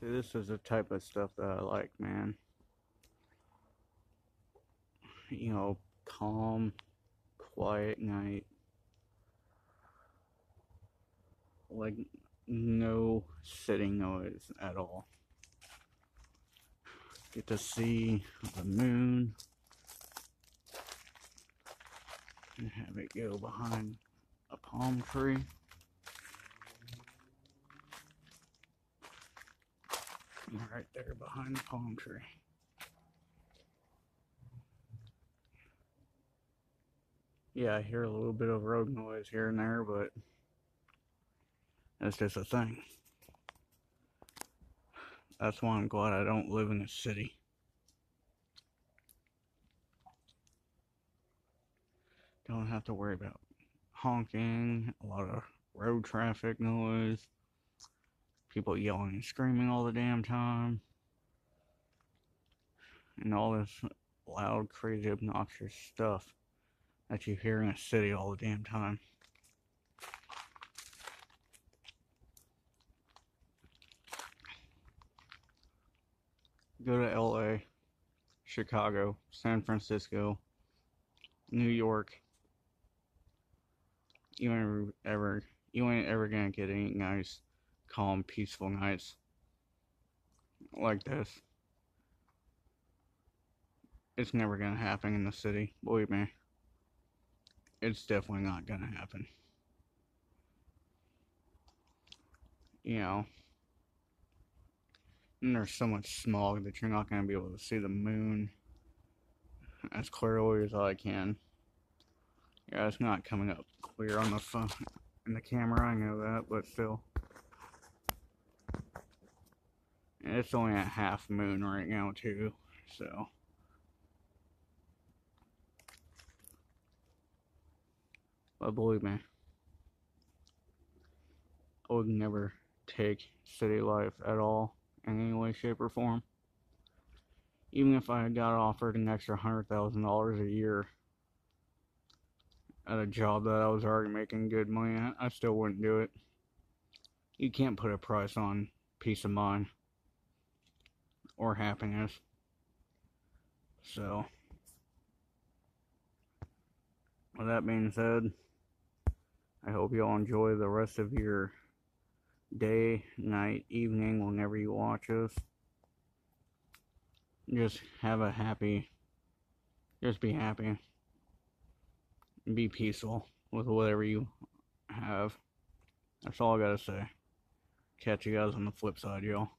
See, this is the type of stuff that I like, man. You know, calm, quiet night. Like, no city noise at all. Get to see the moon and have it go behind a palm tree. Right there behind the palm tree. Yeah, I hear a little bit of road noise here and there, but that's just a thing. That's why I'm glad I don't live in a city. Don't have to worry about honking, a lot of road traffic noise, people yelling and screaming all the damn time, and all this loud, crazy, obnoxious stuff that you hear in a city all the damn time. Go to LA, Chicago, San Francisco, New York. You ain't ever gonna get any nice, calm, peaceful nights like this. It's never gonna happen in the city, believe me. It's definitely not gonna happen. You know, and there's so much smog that you're not gonna be able to see the moon as clearly as I can. Yeah, it's not coming up clear on the phone, in the camera, I know that, but still. And it's only at half moon right now, too, so. But believe me, I would never take city life at all in any way, shape, or form. Even if I got offered an extra $100,000 a year at a job that I was already making good money at, I still wouldn't do it. You can't put a price on peace of mind or happiness. So, with that being said, I hope you all enjoy the rest of your day, night, evening, whenever you watch us. Just be happy. Be peaceful with whatever you have. That's all I gotta say. Catch you guys on the flip side, y'all.